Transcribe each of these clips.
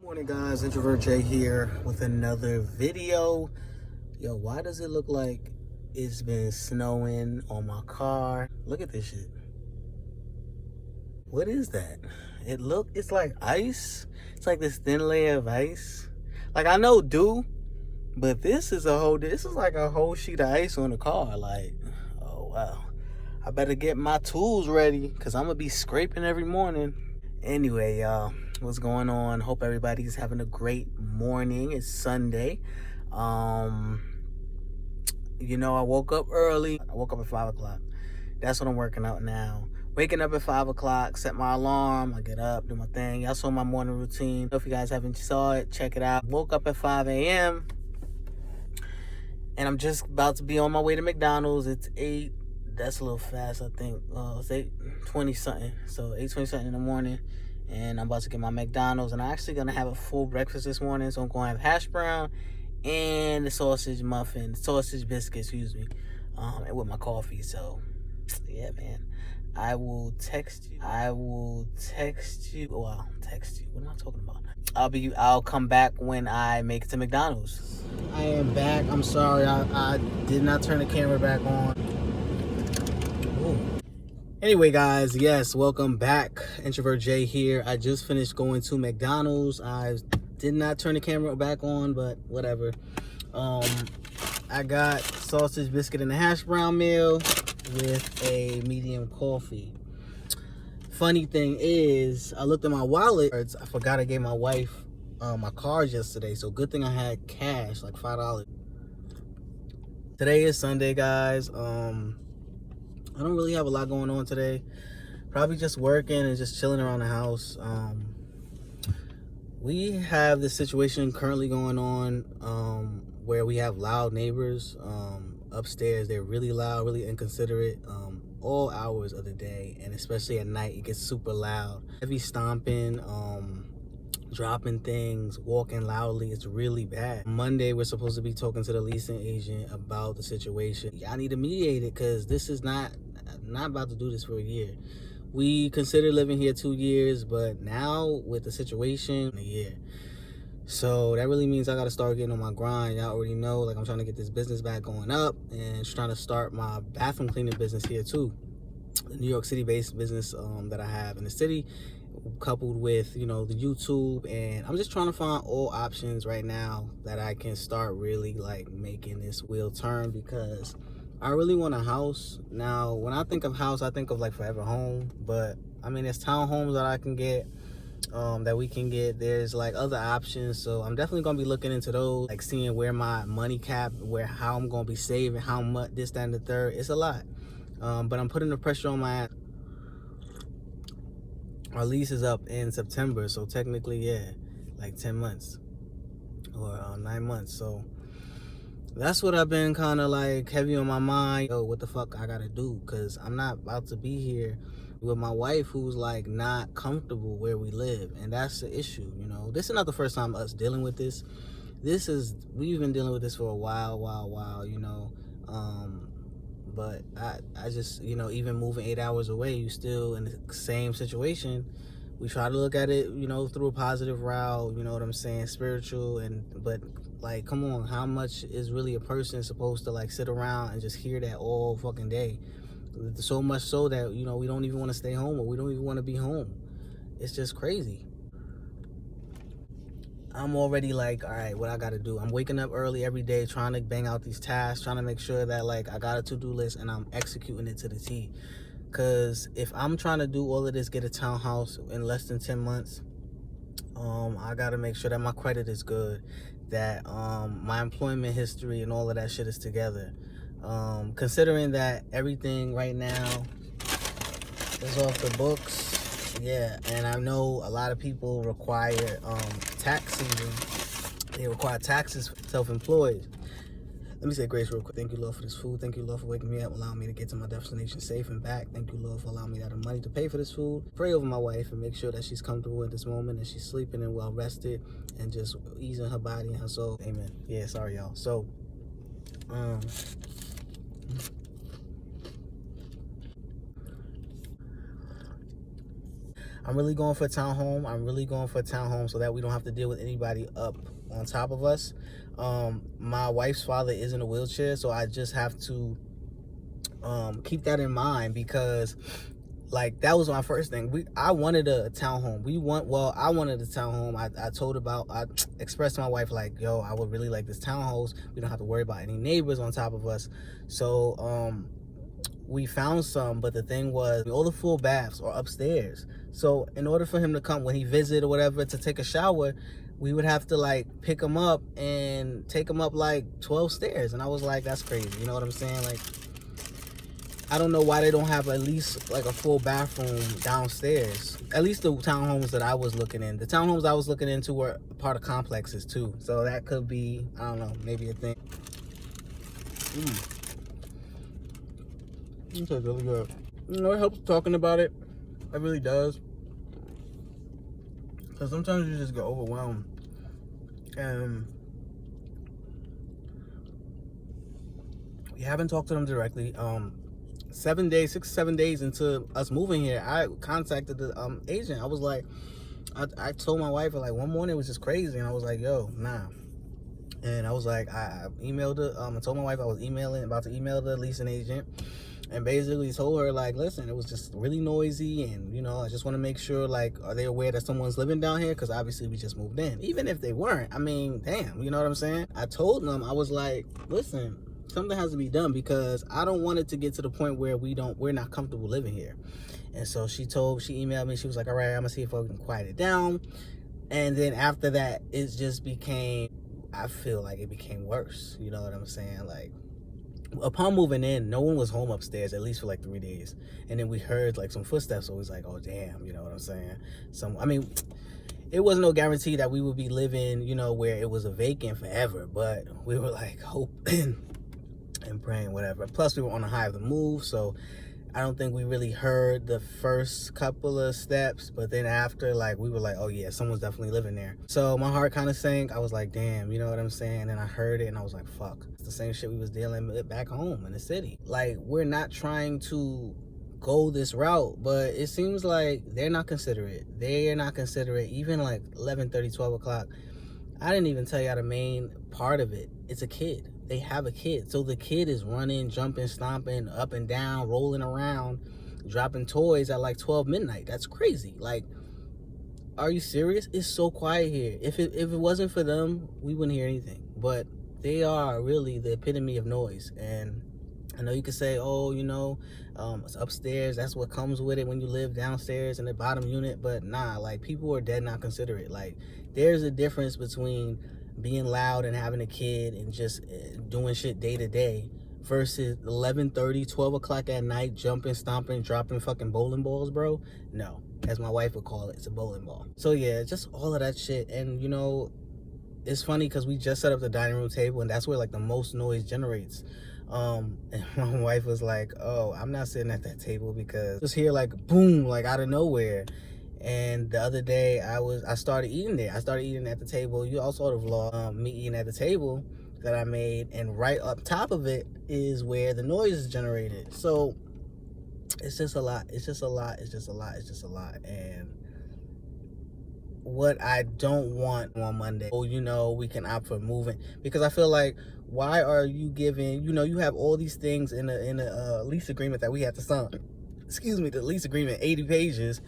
Morning guys, Introvert J here with another video. Yo, why does it look like it's been snowing on my car? Look at this shit. What is that? It's like ice. It's like this thin layer of ice. Like I know dew, but this is like a whole sheet of ice on the car. Like, oh wow. I better get my tools ready because I'm gonna be scraping every morning. Anyway, y'all, what's going on? Hope everybody's having a great morning. It's Sunday. I woke up early. I woke up at 5 o'clock. That's what I'm working out now. Waking up at 5 o'clock, set my alarm. I get up, do my thing. Y'all saw my morning routine. If you guys haven't saw it, check it out. Woke up at 5 a.m. and I'm just about to be on my way to McDonald's. It's 8. That's a little fast, I think. It's 8:20 something. So 8:20 something in the morning. And I'm about to get my McDonald's. And I'm actually going to have a full breakfast this morning. So I'm going to have hash brown and the sausage biscuit, and with my coffee. So, yeah, man. I will text you. Well, I'll text you. What am I talking about? I'll come back when I make it to McDonald's. I am back. I'm sorry. I did not turn the camera back on. Anyway, guys, yes, welcome back. Introvert J here. I just finished going to McDonald's. I did not turn the camera back on, but whatever. I got sausage biscuit and a hash brown meal with a medium coffee. Funny thing is, I looked at my wallet. I forgot I gave my wife my cards yesterday, so good thing I had cash, like $5. Today is Sunday, guys. I don't really have a lot going on today. Probably just working and just chilling around the house. We have this situation currently going on where we have loud neighbors upstairs. They're really loud, really inconsiderate all hours of the day, and especially at night it gets super loud. Heavy stomping, dropping things, walking loudly. It's really bad. Monday we're supposed to be talking to the leasing agent about the situation. I need to mediate it because this is not about to do this for a year. We considered living here 2 years, but now with the situation, a year. So that really means I got to start getting on my grind. Y'all already know, like, I'm trying to get this business back going up and trying to start my bathroom cleaning business here too. The New York City based business that I have in the city, coupled with, the YouTube. And I'm just trying to find all options right now that I can start really like making this wheel turn, because I really want a house. Now, when I think of house, I think of like forever home, but I mean, there's townhomes that I can get, that we can get. There's like other options. So I'm definitely going to be looking into those, like seeing where my money cap, how I'm going to be saving, how much, this, that, and the third. It's a lot. But I'm putting the pressure on my ass. Our lease is up in September. So technically, yeah, like 10 months or 9 months. So that's what I've been kind of like heavy on my mind. Yo, what the fuck I gotta do? Because I'm not about to be here with my wife who's like not comfortable where we live. And that's the issue, This is not the first time us dealing with this. We've been dealing with this for a while, but I just, even moving 8 hours away, you still in the same situation. We try to look at it, through a positive route, you know what I'm saying, spiritual, but like, come on, how much is really a person supposed to like sit around and just hear that all fucking day? So much so that, we don't even want to stay home, or we don't even want to be home. It's just crazy. I'm already like, all right, what I got to do? I'm waking up early every day, trying to bang out these tasks, trying to make sure that like I got a to-do list and I'm executing it to the T. Because if I'm trying to do all of this, get a townhouse in less than 10 months, I got to make sure that my credit is good, that my employment history and all of that shit is together. Considering that everything right now is off the books, yeah, and I know a lot of people require tax season. They require taxes for self-employed. Let me say grace real quick. Thank you, Lord, for this food. Thank you, Lord, for waking me up, allowing me to get to my destination safe and back. Thank you, Lord, for allowing me to have the money to pay for this food. Pray over my wife and make sure that she's comfortable at this moment and she's sleeping and well rested and just easing her body and her soul. Amen. Yeah, sorry, y'all. So, I'm really going for a townhome. I'm really going for a townhome so that we don't have to deal with anybody up on top of us. My wife's father is in a wheelchair, so I just have to keep that in mind, because like that was my first thing. I wanted a townhome. I wanted a townhome. I expressed to my wife, like, yo, I would really like this townhouse. We don't have to worry about any neighbors on top of us. So we found some, but the thing was, all the full baths are upstairs. So in order for him to come when he visit or whatever to take a shower, we would have to like pick him up and take him up like 12 stairs. And I was like, that's crazy. You know what I'm saying? Like, I don't know why they don't have at least like a full bathroom downstairs. At least the townhomes that I was looking in. The townhomes I was looking into were part of complexes too. So that could be, I don't know, maybe a thing. It tastes really good. You know, it helps talking about it. It really does. Because sometimes you just get overwhelmed. And we haven't talked to them directly. 7 days into us moving here, I contacted the agent. I was like, I told my wife, like, one morning it was just crazy, and I was like, yo, nah. And I was like, I emailed her. I told my wife I was about to email the leasing agent, and basically told her, like, listen, it was just really noisy, and you know, I just want to make sure, like, are they aware that someone's living down here? Because obviously we just moved in. Even if they weren't, I mean, damn, you know what I'm saying? I told them, I was like, listen, something has to be done, because I don't want it to get to the point where we're not comfortable living here. And so she emailed me. She was like, all right, I'm gonna see if I can quiet it down. And then after that, it just became, I feel like it became worse. You know what I'm saying? Like, upon moving in, no one was home upstairs, at least for like 3 days. And then we heard like some footsteps. So it was like, oh damn, you know what I'm saying? I mean, it wasn't no guarantee that we would be living, you know, where it was a vacant forever, but we were like hoping and praying, whatever. Plus we were on the high of the move, so I don't think we really heard the first couple of steps, but then after, like, we were like, oh yeah, someone's definitely living there. So my heart kind of sank. I was like, damn, you know what I'm saying? And I heard it and I was like, fuck, it's the same shit we was dealing with back home in the city. Like, we're not trying to go this route, but it seems like they're not considerate. Even like 11:30, 12 o'clock. I didn't even tell y'all the main part of it. It's a kid. They have a kid. So the kid is running, jumping, stomping, up and down, rolling around, dropping toys at like 12 midnight. That's crazy. Like, are you serious? It's so quiet here. If it wasn't for them, we wouldn't hear anything. But they are really the epitome of noise. And I know you could say, oh, you know, it's upstairs. That's what comes with it when you live downstairs in the bottom unit. But nah, like, people are dead not considerate. Like, there's a difference between being loud and having a kid and just doing shit day to day versus 11:30, 12 o'clock at night, jumping, stomping, dropping fucking bowling balls, bro. No, as my wife would call it, it's a bowling ball. So yeah, just all of that shit. And you know, it's funny because we just set up the dining room table, and that's where like the most noise generates. And my wife was like, oh, I'm not sitting at that table because just hear like boom, like out of nowhere. And the other day I started eating there. I started eating at the table. You all saw the vlog, me eating at the table that I made, and right up top of it is where the noise is generated. So it's just a lot. It's just a lot. And what I don't want on Monday, oh, you know, we can opt for moving, because I feel like, why are you giving, you know, you have all these things in a lease agreement that we have to sign. Excuse me, the lease agreement, 80 pages.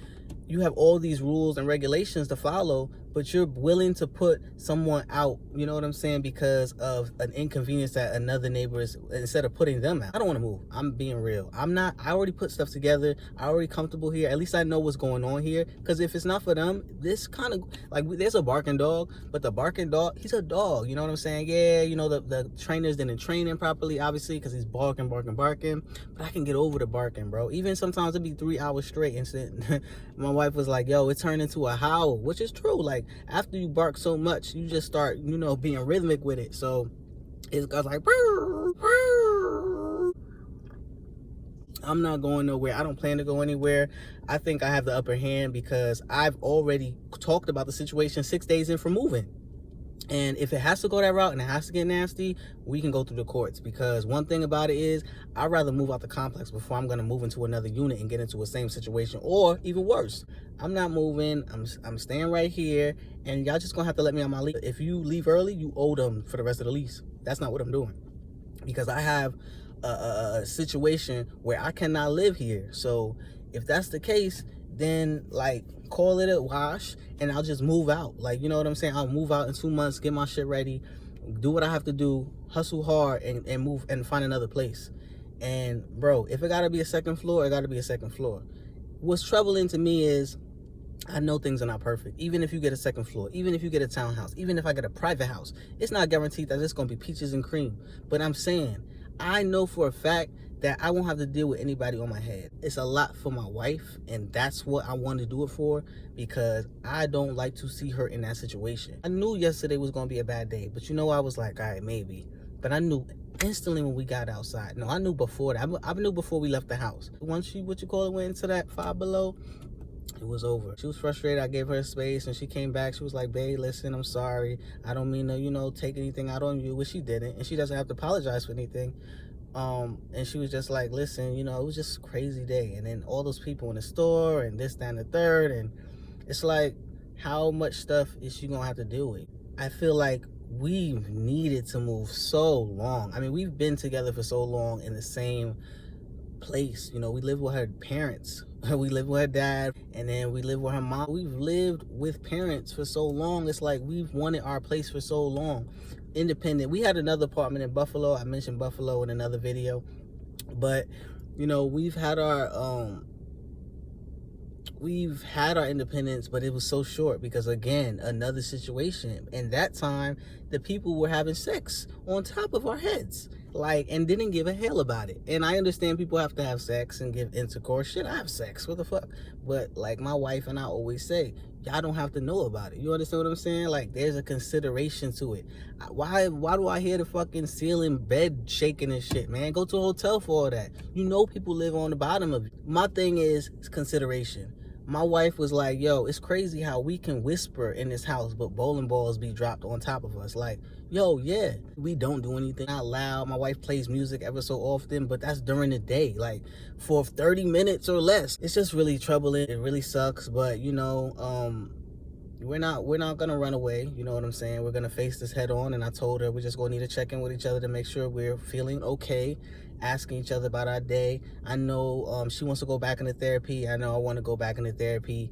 You have all these rules and regulations to follow, but you're willing to put someone out, you know what I'm saying, because of an inconvenience that another neighbor is, instead of putting them out. I don't want to move. I'm being real. I already put stuff together. I already comfortable here. At least I know what's going on here, because if it's not for them, this kind of, like, there's a barking dog, but the barking dog, he's a dog, you know what I'm saying? Yeah, you know, the trainers didn't train him properly, obviously, because he's barking, but I can get over the barking, bro. Even sometimes it'd be 3 hours straight, and my wife was like, yo, it turned into a howl, which is true. Like, after you bark so much, you just start, you know, being rhythmic with it. So it's like, brr, brr. I'm not going nowhere. I don't plan to go anywhere. I think I have the upper hand because I've already talked about the situation 6 days in from moving. And if it has to go that route and it has to get nasty, we can go through the courts. Because one thing about it is, I'd rather move out the complex before I'm gonna move into another unit and get into a same situation, or even worse. I'm not moving. I'm staying right here, and y'all just gonna have to let me on my lease. If you leave early, you owe them for the rest of the lease. That's not what I'm doing, because I have a situation where I cannot live here. So if that's the case, then like call it a wash and I'll just move out. Like, you know what I'm saying? I'll move out in 2 months, get my shit ready, do what I have to do, hustle hard, and move and find another place. And bro, if it gotta be a second floor, it gotta be a second floor. What's troubling to me is, I know things are not perfect. Even if you get a second floor, even if you get a townhouse, even if I get a private house, it's not guaranteed that it's gonna be peaches and cream. But I'm saying, I know for a fact that I won't have to deal with anybody on my head. It's a lot for my wife, and that's what I want to do it for, because I don't like to see her in that situation. I knew yesterday was gonna be a bad day, but you know, I was like, all right, maybe. But I knew instantly when we got outside. No, I knew before that. I knew before we left the house. Once she, what you call it, went into that Five Below, it was over. She was frustrated. I gave her space, and she came back. She was like, babe, listen, I'm sorry. I don't mean to, you know, take anything out on you, which she didn't. And she doesn't have to apologize for anything. And she was just like, listen, you know, it was just a crazy day. And then all those people in the store and this, that, and the third. And it's like, how much stuff is she going to have to deal with? I feel like we've needed to move so long. I mean, we've been together for so long in the same place. You know, we live with her parents. We live with her dad, and then we live with her mom. We've lived with parents for so long. It's like we've wanted our place for so long. Independent. We had another apartment in Buffalo. I mentioned Buffalo in another video. But, you know, we've had our independence, but it was so short because, again, another situation. And that time, the people were having sex on top of our heads, like, and didn't give a hell about it. And I understand people have to have sex and give intercourse. Shit, I have sex. What the fuck? But like my wife and I always say, y'all don't have to know about it. You understand what I'm saying? Like, there's a consideration to it. Why do I hear the fucking ceiling bed shaking and shit, man? Go to a hotel for all that. You know, people live on the bottom of it. My thing is consideration. My wife was like, yo, it's crazy how we can whisper in this house, but bowling balls be dropped on top of us. Like, yo, yeah, we don't do anything out loud. My wife plays music ever so often, but that's during the day, like for 30 minutes or less. It's just really troubling. It really sucks, but you know, we're not gonna run away. You know what I'm saying? We're gonna face this head on. And I told her we're just gonna need to check in with each other to make sure we're feeling okay, asking each other about our day. I know she wants to go back into therapy. I know I want to go back into therapy,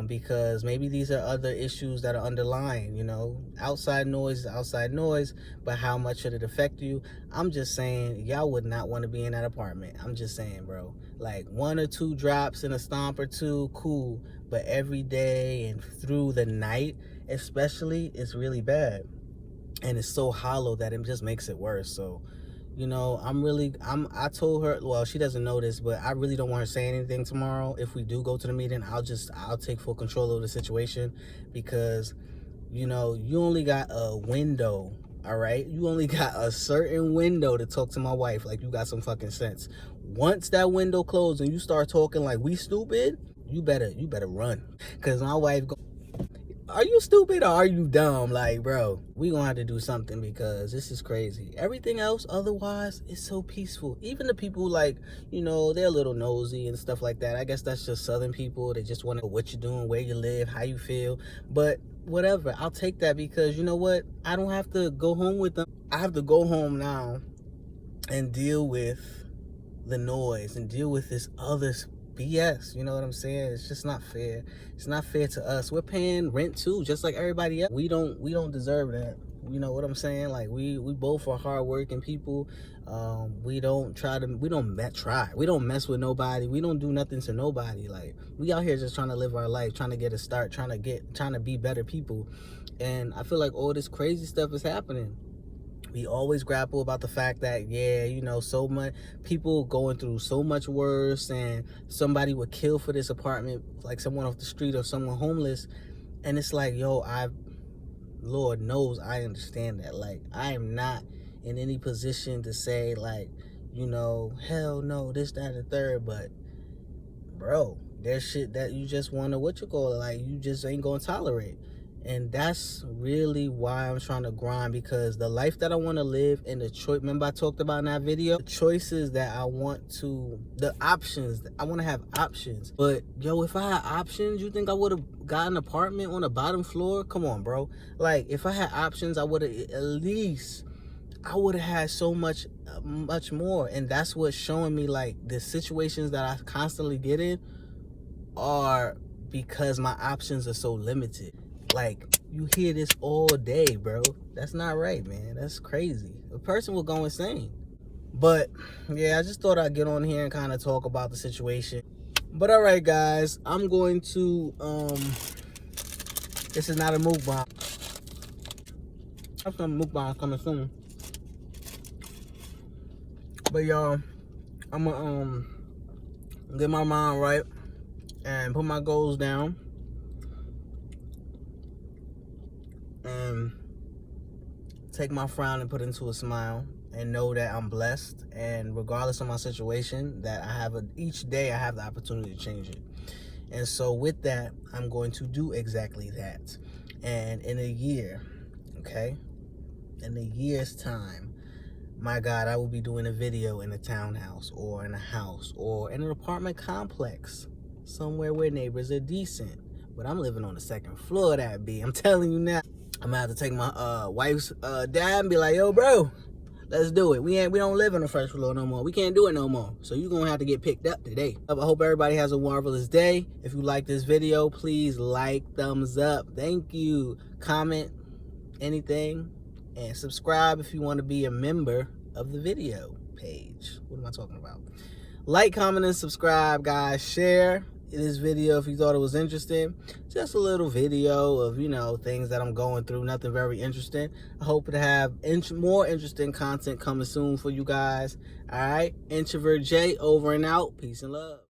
because maybe these are other issues that are underlying. You know, outside noise is outside noise, but how much should it affect you? I'm just saying, y'all would not want to be in that apartment. I'm just saying, bro. Like 1 or 2 drops and a stomp or two, cool. But every day and through the night, especially, it's really bad. And it's so hollow that it just makes it worse. So, you know, I told her, well, she doesn't know this, but I really don't want her saying anything tomorrow. If we do go to the meeting, I'll take full control of the situation, because, you know, you only got a window, all right? You only got a certain window to talk to my wife like you got some fucking sense. Once that window closed and you start talking like we stupid, you better run, because my wife are you stupid or are you dumb? Like, bro, we gonna have to do something, because this is crazy. Everything else otherwise is so peaceful. Even the people, like, you know, they're a little nosy and stuff like that. I guess that's just Southern people. They just want to know what you're doing, where you live, how you feel. But whatever, I'll take that, because you know what? I don't have to go home with them. I have to go home now and deal with the noise and deal with this other BS. You know what I'm saying? It's just not fair. It's not fair to us. We're paying rent too, just like everybody else. We don't deserve that. You know what I'm saying? Like, we both are hardworking people. We don't mess with nobody. We don't do nothing to nobody. Like, we out here just trying to live our life, trying to get a start, trying to be better people. And I feel like all this crazy stuff is happening. We always grapple about the fact that, yeah, you know, so much people going through so much worse, and somebody would kill for this apartment, like someone off the street or someone homeless. And it's like, yo, Lord knows I understand that. Like, I am not in any position to say, like, you know, hell no, this, that, and the third. But bro, there's shit that you just want to, what you call it, like, you just ain't gonna tolerate. And that's really why I'm trying to grind, because the life that I want to live and the choice, remember I talked about in that video, the choices that I want to, the options, I want to have options. But yo, if I had options, you think I would have got an apartment on the bottom floor? Come on, bro. Like, if I had options, I would have at least, I would have had so much more. And that's what's showing me, like, the situations that I constantly get in are because my options are so limited. Like, you hear this all day, bro. That's not right, man. That's crazy. A person will go insane. But yeah, I just thought I'd get on here and kind of talk about the situation. But all right, guys, I'm going to this is not a mukbang. I have some mukbangs coming soon. But y'all, I'm gonna get my mind right and put my goals down and take my frown and put it into a smile, and know that I'm blessed, and regardless of my situation, that I have each day I have the opportunity to change it. And so with that, I'm going to do exactly that. And in a year, okay, in a year's time, my God, I will be doing a video in a townhouse or in a house or in an apartment complex somewhere where neighbors are decent. But I'm living on the second floor of that B. I'm telling you now. I'm gonna have to take my wife's dad and be like, yo, bro, let's do it. We don't live on the first floor no more. We can't do it no more. So you're gonna have to get picked up today. I hope everybody has a marvelous day. If you like this video, please like, thumbs up. Thank you. Comment anything, and subscribe if you want to be a member of the video page. What am I talking about? Like, comment, and subscribe, guys. Share this video if you thought it was interesting. Just a little video of, you know, things that I'm going through. Nothing very interesting. I hope to have more interesting content coming soon for you guys. All right, Introvert J over and out. Peace and love.